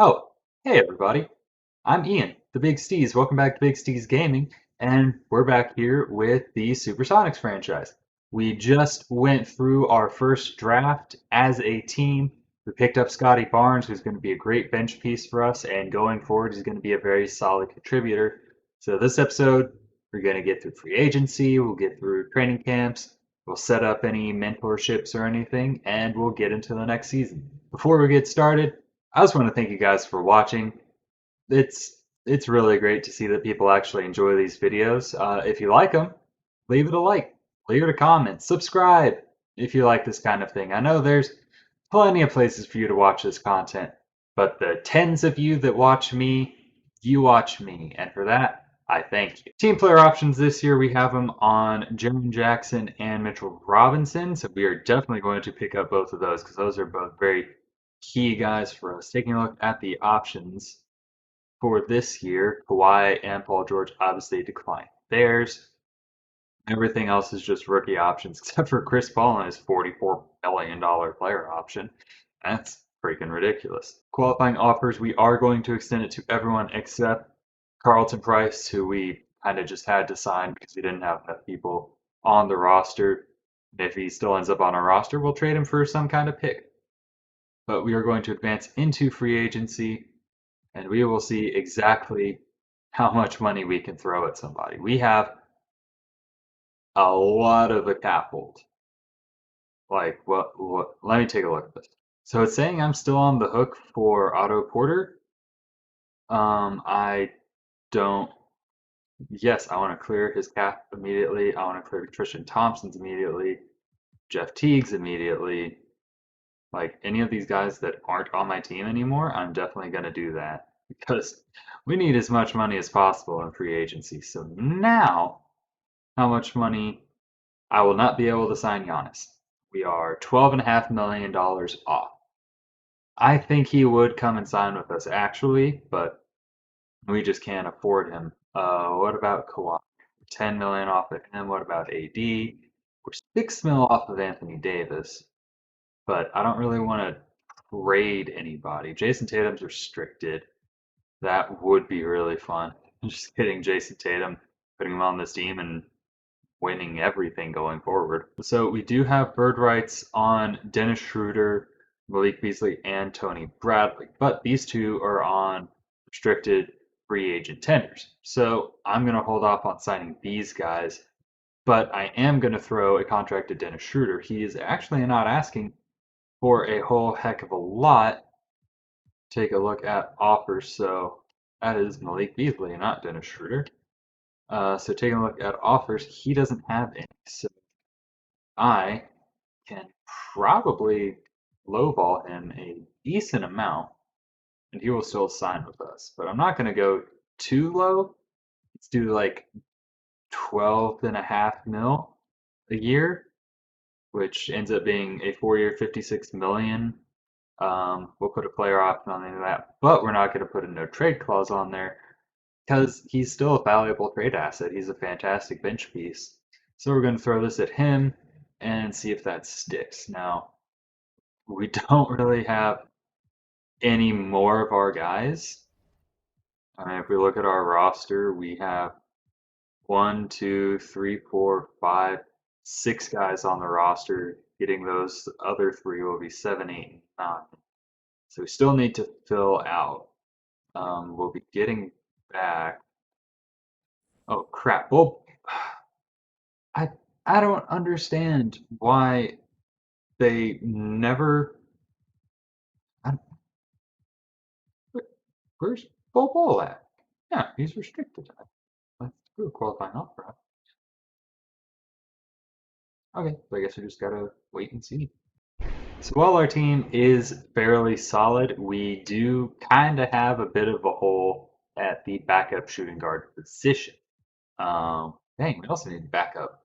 Oh, hey everybody. I'm Ian, the Big Steez. Welcome back to Big Steez Gaming, and we're back here with the Supersonics franchise. We just went through our first draft as a team. We picked up Scottie Barnes, who's going to be a great bench piece for us, and going forward, he's going to be a very solid contributor. So this episode, we're going to get through free agency, we'll get through training camps, we'll set up any mentorships or anything, and we'll get into the next season. Before we get started, I just want to thank you guys for watching. It's really great to see that people actually enjoy these videos. If you like them, leave it a like, leave it a comment, subscribe if you like this kind of thing. I know there's plenty of places for you to watch this content, but the tens of you that watch me, you watch me, and for that, I thank you. Team player options this year, we have them on Jaren Jackson and Mitchell Robinson, so we are definitely going to pick up both of those because those are both very key guys for us. Taking a look at the options for this year, Kawhi and Paul George obviously declined theirs. Everything else is just rookie options, except for Chris Paul and his $44 million player option. That's freaking ridiculous. Qualifying offers, we are going to extend it to everyone except Carlton Price, who we kind of just had to sign because we didn't have enough people on the roster. If he still ends up on our roster, we'll trade him for some kind of pick. But we are going to advance into free agency, and we will see exactly how much money we can throw at somebody. We have a lot of a cap hold. Like, what? Let me take a look at this. So it's saying I'm still on the hook for Otto Porter. I don't. Yes, I want to clear his cap immediately. I want to clear Tristan Thompson's immediately. Jeff Teague's immediately. Like any of these guys that aren't on my team anymore, I'm definitely going to do that because we need as much money as possible in free agency. So now, how much money I will not be able to sign Giannis. We are $12.5 million off. I think he would come and sign with us actually, but we just can't afford him. What about Kawhi? 10 million off of him. What about AD? We're 6 mil off of Anthony Davis, but I don't really want to trade anybody. Jason Tatum's restricted. That would be really fun. Just getting Jason Tatum, putting him on this team, and winning everything going forward. So we do have bird rights on Dennis Schroeder, Malik Beasley, and Tony Bradley, but these two are on restricted free agent tenders. So I'm going to hold off on signing these guys, but I am going to throw a contract to Dennis Schroeder. He is actually not asking for a whole heck of a lot. Take a look at offers. So that is Malik Beasley, not Dennis Schroeder. So taking a look at offers, he doesn't have any. So I can probably lowball him a decent amount and he will still sign with us. But I'm not going to go too low. Let's do like 12.5 mil a year, which ends up being a 4-year, 56 million. We'll put a player option on the end of that, but we're not going to put a no trade clause on there because he's still a valuable trade asset. He's a fantastic bench piece. So we're going to throw this at him and see if that sticks. Now, we don't really have any more of our guys. I mean, if we look at our roster, we have 1, 2, 3, 4, 5, 6 guys on the roster. Getting those other 3 will be 7, 8, and 9. So we still need to fill out. We'll be getting back. Oh crap! Well, I I don't understand why they never. I, where's Bol Bol at? Yeah, he's restricted. Let's do a qualifying offer. Okay, so I guess we just gotta wait and see. So while our team is fairly solid, we do kind of have a bit of a hole at the backup shooting guard position. Dang, we also need backup.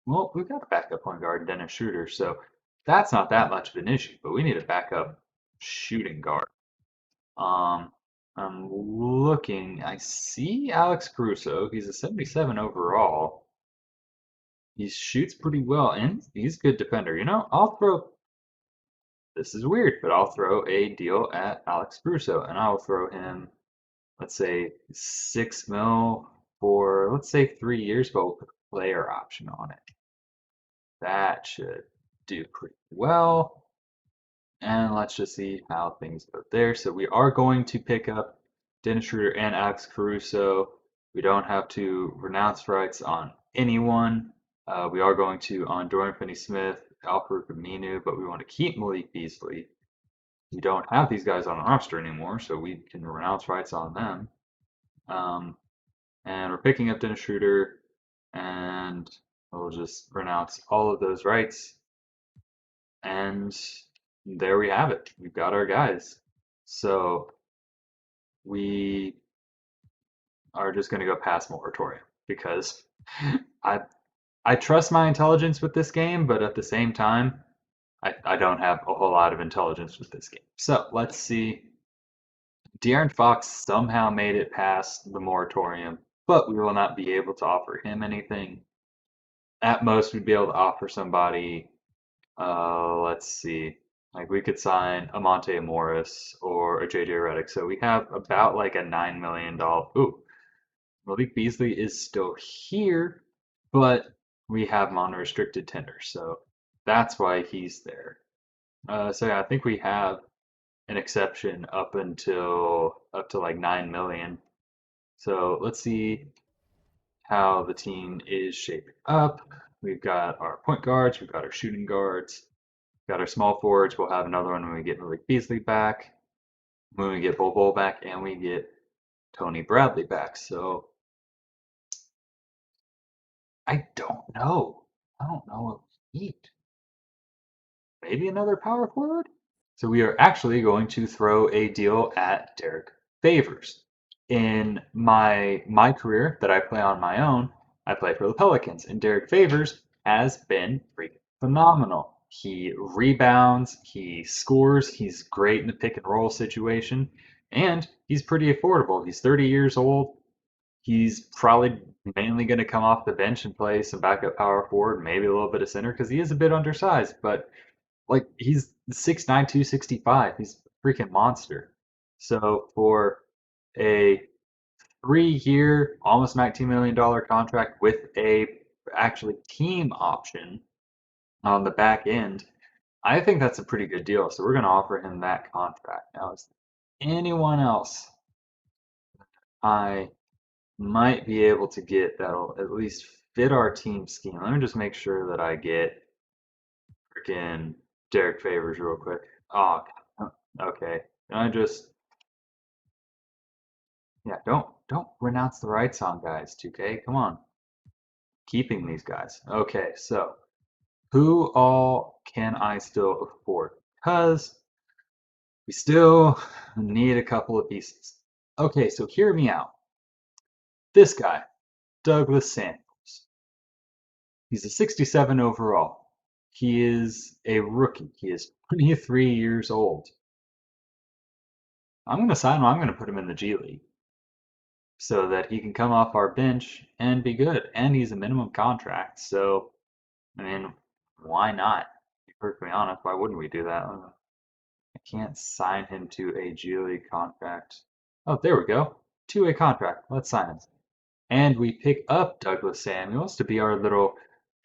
Well, we've got a backup point guard, Dennis Schroeder, so that's not that much of an issue, but we need a backup shooting guard. Um, I'm looking, I see Alex Caruso. He's a 77 overall. He shoots pretty well, and he's a good defender. You know, this is weird, but I'll throw a deal at Alex Caruso, and I'll throw him, let's say, 6 mil for, let's say, 3 years, but we'll put a player option on it. That should do pretty well. And let's just see how things go there. So we are going to pick up Dennis Schroeder and Alex Caruso. We don't have to renounce rights on anyone. We are going to on Dorian Finney-Smith, Alfred Aminu, but we want to keep Malik Beasley. We don't have these guys on the roster anymore, so we can renounce rights on them. And we're picking up Dennis Schroeder, and we'll just renounce all of those rights. And there we have it. We've got our guys. So we are just going to go past moratorium because I I trust my intelligence with this game, but at the same time, I don't have a whole lot of intelligence with this game. So let's see. De'Aaron Fox somehow made it past the moratorium, but we will not be able to offer him anything. At most, we'd be able to offer somebody, let's see, like we could sign a Monte Morris or a JJ Redick. So we have about like a $9 million. Ooh, Malik Beasley is still here, but we have him on a restricted tender. So that's why he's there. So yeah, I think we have an exception up to like 9 million. So let's see how the team is shaping up. We've got our point guards, we've got our shooting guards, we've got our small forwards. We'll have another one when we get Malik Beasley back, when we get Bol back, and we get Tony Bradley back. So I don't know. I don't know what we need. Maybe another power forward? So we are actually going to throw a deal at Derrick Favors. In my career that I play on my own, I play for the Pelicans, and Derrick Favors has been freaking phenomenal. He rebounds, he scores, he's great in the pick and roll situation, and he's pretty affordable. He's 30 years old. He's probably mainly going to come off the bench and play some backup power forward, maybe a little bit of center because he is a bit undersized, but like he's 6'9", 265. He's a freaking monster. So for a 3-year, almost $19 million contract with a actually team option on the back end, I think that's a pretty good deal. So we're going to offer him that contract. Now, is there anyone else I might be able to get that'll at least fit our team scheme? Let me just make sure that I get freaking Derrick Favors real quick. Oh, okay. I just yeah, don't renounce the rights on guys, 2K. Come on. Keeping these guys. Okay, so who all can I still afford? Because we still need a couple of pieces. Okay, so hear me out. This guy, Douglas Samuels. He's a 67 overall. He is a rookie. He is 23 years old. I'm going to sign him. I'm going to put him in the G League so that he can come off our bench and be good. And he's a minimum contract. So, I mean, why not? To be perfectly honest, why wouldn't we do that? I can't sign him to a G League contract. Oh, there we go. Two-way contract. Let's sign him. And we pick up Douglas Samuels to be our little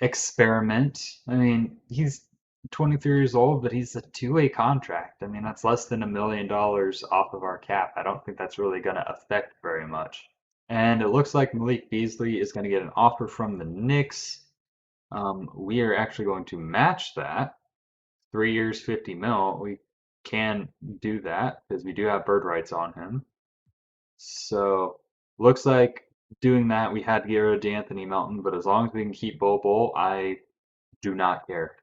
experiment. I mean, he's 23 years old, but he's a two-way contract. I mean, that's less than $1 million off of our cap. I don't think that's really going to affect very much. And it looks like Malik Beasley is going to get an offer from the Knicks. We are actually going to match that. 3 years, 50 mil. We can do that because we do have bird rights on him. So looks like doing that, we had to get rid of D'Anthony Melton, but as long as we can keep Bol, I do not care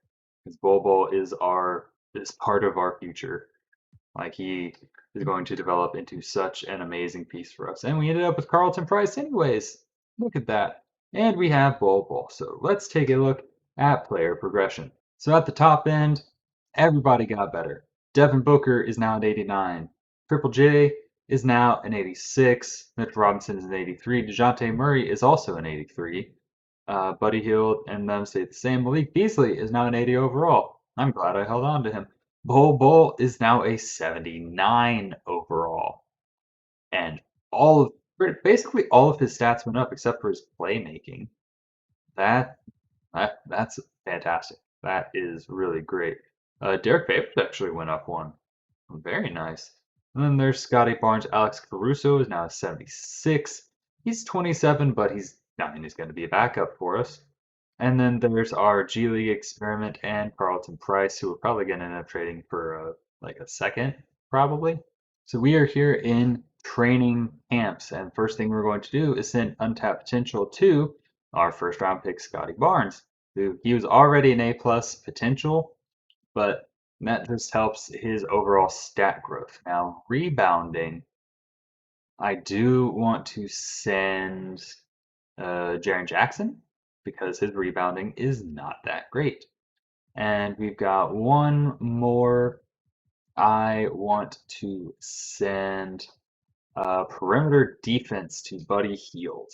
because Bol is part of our future. Like he is going to develop into such an amazing piece for us, and we ended up with Carlton Price anyways. Look at that, and we have Bol. So let's take a look at player progression. So at the top end, everybody got better. Devin Booker is now at 89. Triple J is now an 86. Mitch Robinson is an 83. DeJounte Murray is also an 83. Buddy Hield and them stay the same. Malik Beasley is now an 80 overall. I'm glad I held on to him. Bol is now a 79 overall, and all of basically all of his stats went up except for his playmaking. That that's fantastic. That is really great. Derek Favors actually went up one. Very nice. And then there's Scottie Barnes. Alex Caruso is now 76. He's 27, but I mean, he's going to be a backup for us. And then there's our G League experiment and Carlton Price, who we're probably going to end up trading for like a second, probably. So we are here in training camps, and first thing we're going to do is send untapped potential to our first round pick, Scottie Barnes, who he was already an A plus potential, but that just helps his overall stat growth. Now, rebounding, I do want to send Jaren Jackson because his rebounding is not that great. And we've got one more. I want to send perimeter defense to Buddy Hield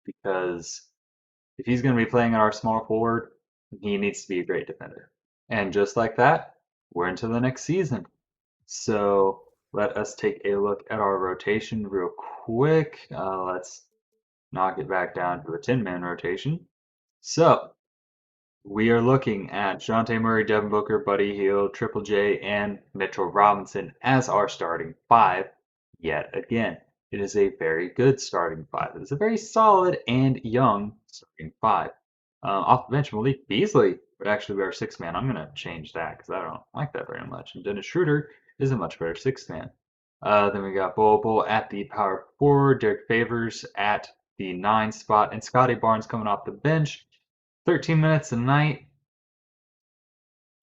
because if he's going to be playing at our small forward, he needs to be a great defender. And just like that, we're into the next season. So let us take a look at our rotation real quick. Let's knock it back down to a 10-man rotation. So we are looking at Shantae Murray, Devin Booker, Buddy Hield, Triple J, and Mitchell Robinson as our starting five. Yet again, it is a very good starting five. It is a very solid and young starting five. Off the bench, Malik Beasley would actually be our sixth man. I'm going to change that because I don't like that very much. And Dennis Schroeder is a much better sixth man. Then we got Bol at the power forward, Derek Favors at the 9 spot, and Scottie Barnes coming off the bench. 13 minutes a night.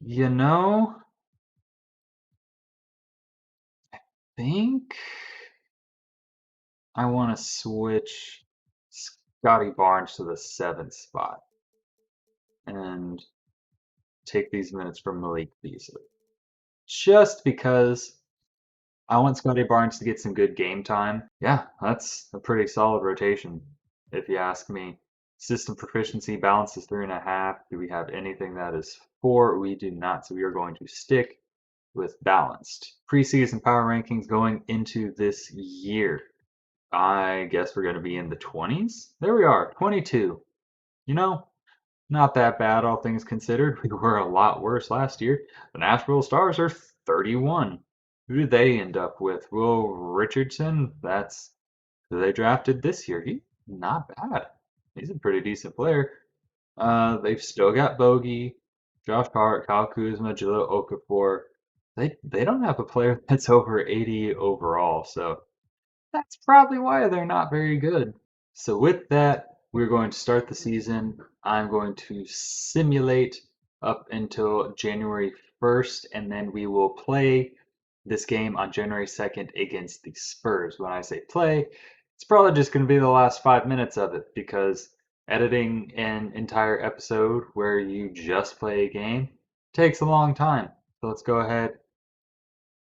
You know, think I want to switch Scottie Barnes to the 7th spot and take these minutes from Malik Beasley. Just because I want Scottie Barnes to get some good game time. Yeah, that's a pretty solid rotation, if you ask me. System proficiency balance is 3.5. Do we have anything that is 4? We do not, so we are going to stick with balanced. Preseason power rankings going into this year. I guess we're going to be in the 20s. There we are, 22. You know, not that bad, all things considered. We were a lot worse last year. The Nashville Stars are 31. Who did they end up with? Will Richardson, that's who they drafted this year. He's not bad. He's a pretty decent player. They've still got Bogey, Josh Hart, Kyle Kuzma, Jahlil Okafor. They don't have a player that's over 80 overall, so that's probably why they're not very good. So with that, we're going to start the season. I'm going to simulate up until January 1st, and then we will play this game on January 2nd against the Spurs. When I say play, it's probably just going to be the last 5 minutes of it because editing an entire episode where you just play a game takes a long time. So let's go ahead,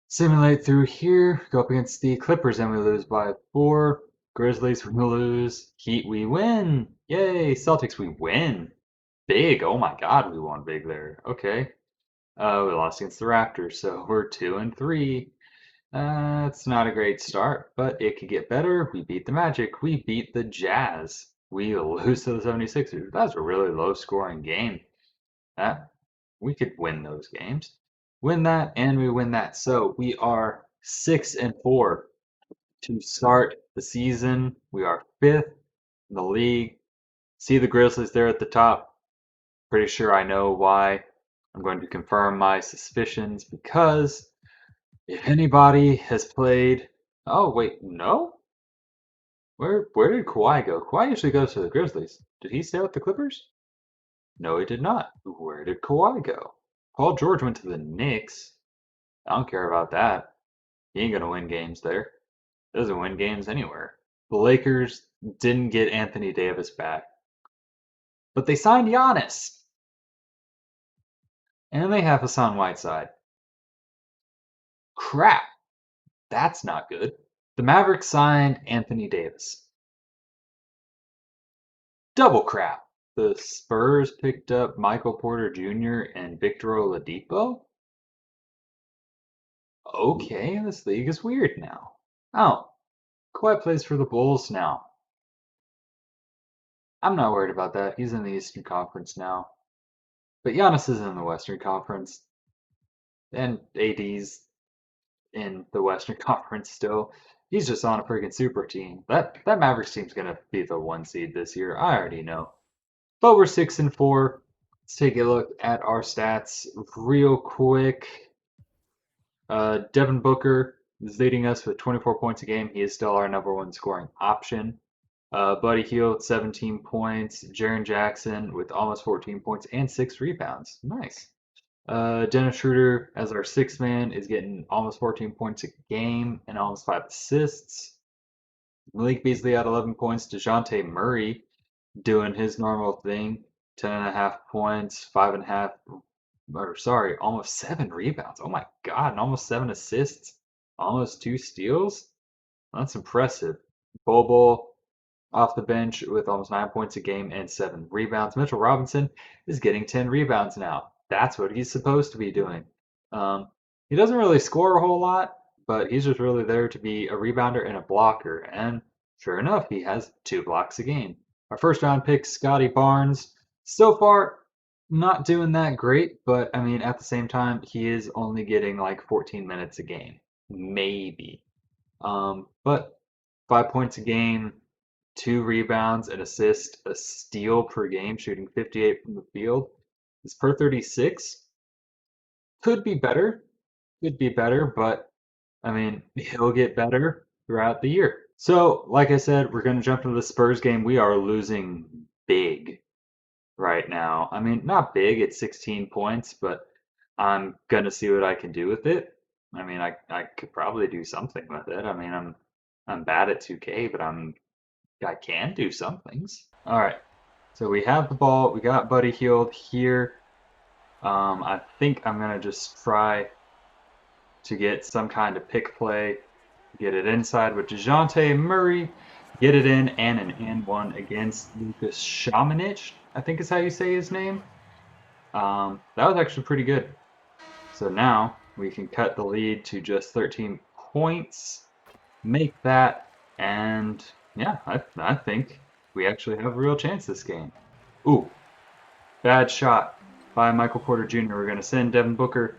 simulate through here, go up against the Clippers, and we lose by 4. Grizzlies, we lose. Heat, we win. Yay. Celtics, we win. Big. Oh my God, we won big there. Okay. We lost against the Raptors, so we're 2-3. It's not a great start, but it could get better. We beat the Magic. We beat the Jazz. We lose to the 76ers. That's a really low scoring game. That we could win those games. Win that and we win that. So we are 6-4 to start the season. We are 5th in the league. See the Grizzlies there at the top. Pretty sure I know why. I'm going to confirm my suspicions because if anybody has played, oh wait, no? Where did Kawhi go? Kawhi usually goes to the Grizzlies. Did he stay with the Clippers? No, he did not. Where did Kawhi go? Paul George went to the Knicks. I don't care about that. He ain't gonna win games there. Doesn't win games anywhere. The Lakers didn't get Anthony Davis back, but they signed Giannis, and they have Hassan Whiteside. Crap, that's not good. The Mavericks signed Anthony Davis. Double crap. The Spurs picked up Michael Porter Jr. and Victor Oladipo. Okay, this league is weird now. Oh, Kawhi plays for the Bulls now. I'm not worried about that. He's in the Eastern Conference now. But Giannis is in the Western Conference, and AD's in the Western Conference still. He's just on a freaking super team. That Mavericks team's gonna be the 1 seed this year. I already know. But we're 6-4. Let's take a look at our stats real quick. Devin Booker is leading us with 24 points a game. He is still our #1 scoring option. Buddy Hield, 17 points. Jaren Jackson with almost 14 points and 6 rebounds. Nice. Dennis Schroeder, as our sixth man, is getting almost 14 points a game and almost 5 assists. Malik Beasley at 11 points. DeJounte Murray doing his normal thing, 10.5 points, 5.5, or sorry, almost 7 rebounds. Oh my God, and almost 7 assists, almost 2 steals. That's impressive. Bobo off the bench with almost 9 points a game and 7 rebounds. Mitchell Robinson is getting 10 rebounds now. That's what he's supposed to be doing. He doesn't really score a whole lot, but he's just really there to be a rebounder and a blocker. And sure enough, he has 2 blocks a game. Our first round pick, Scottie Barnes, so far not doing that great, but I mean, at the same time, he is only getting like 14 minutes a game, maybe. But 5 points a game, 2 rebounds, an assist, a steal per game, shooting 58 from the field. Is per 36. Could be better. Could be better, but I mean, he'll get better throughout the year. So, like I said, we're going to jump into the Spurs game. We are losing big right now. I mean, not big, it's 16 points, but I'm going to see what I can do with it. I mean, I could probably do something with it. I mean, I'm bad at 2K, but I can do some things. All right. So we have the ball. We got Buddy Hield here. I think I'm gonna just try to get some kind of pick play, get it inside with DeJounte Murray, get it in, and an and-one against Lucas Shamanich, I think is how you say his name. That was actually pretty good. So now we can cut the lead to just 13 points, make that, and yeah, I think we actually have a real chance this game. Ooh, bad shot by Michael Porter Jr. We're going to send Devin Booker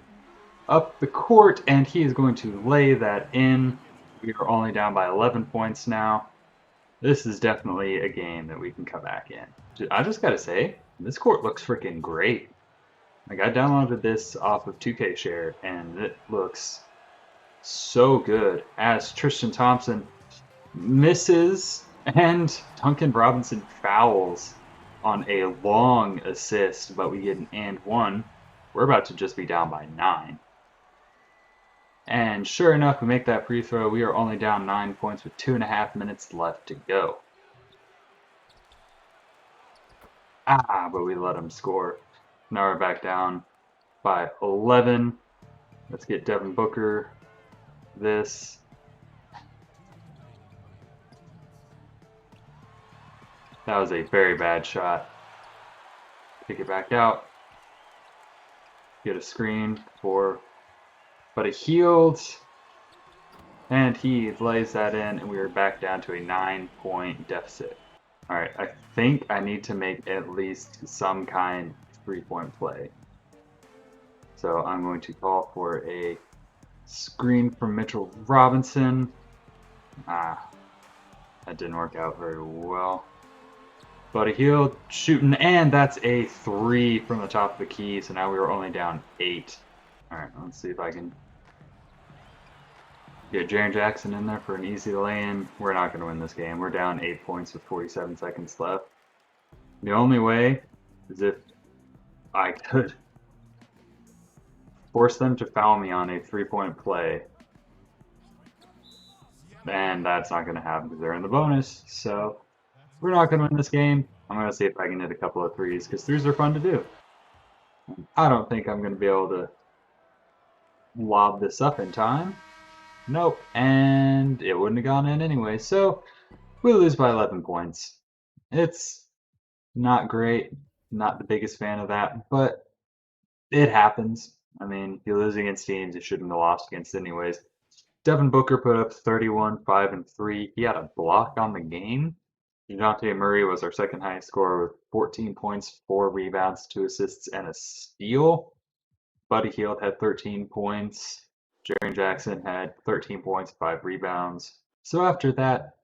up the court, and he is going to lay that in. We are only down by 11 points now. This is definitely a game that we can come back in. I just got to say, this court looks freaking great. Like, I downloaded this off of 2K Share, and it looks so good as Tristan Thompson misses and Duncan Robinson fouls on a long assist, but we get an and one. We're about to just be down by 9. And sure enough, we make that free throw. We are only down 9 points with 2.5 minutes left to go. But we let him score. Now we're back down by 11. Let's get Devin Booker this. That was a very bad shot. Kick it back out. Get a screen for Buddy Hield. And he lays that in, and we are back down to a 9-point deficit. Alright, I think I need to make at least some kind of 3-point play. So I'm going to call for a screen from Mitchell Robinson. That didn't work out very well. Buddy Hield shooting, and that's a 3 from the top of the key. So now we are only down 8. Alright, let's see if I can get Jaren Jackson in there for an easy lay-in. We're not going to win this game. We're down 8 points with 47 seconds left. The only way is if I could force them to foul me on a 3-point play. And that's not going to happen because they're in the bonus. So we're not going to win this game. I'm going to see if I can hit a couple of threes because threes are fun to do. I don't think I'm going to be able to lob this up in time. Nope, and it wouldn't have gone in anyway. So we lose by 11 points. It's not great, not the biggest fan of that, but it happens. I mean, you lose against teams you shouldn't have lost against anyways. Devin Booker put up 31, 5, and 3. He had a block on the game. DeJounte Murray was our second highest scorer with 14 points, 4 rebounds, 2 assists, and a steal. Buddy Hield had 13 points. Jaren Jackson had 13 points, 5 rebounds. So after that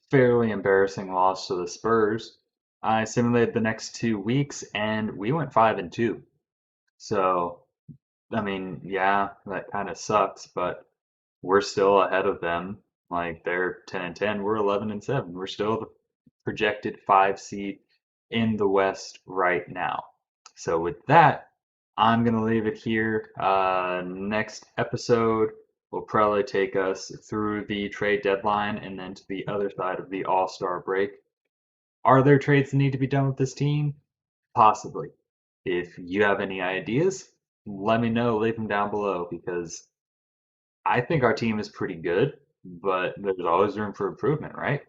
fairly embarrassing loss to the Spurs, I simulated the next 2 weeks and we went 5 and 2. So I mean, yeah, that kind of sucks, but we're still ahead of them. Like they're 10 and 10, we're 11 and 7. We're still the projected 5 seed in the West right now. So with that, I'm gonna leave it here. Next episode will probably take us through the trade deadline and then to the other side of the All-Star break. Are there trades that need to be done with this team? Possibly. If you have any ideas, let me know. Leave them down below because I think our team is pretty good, but there's always room for improvement, right?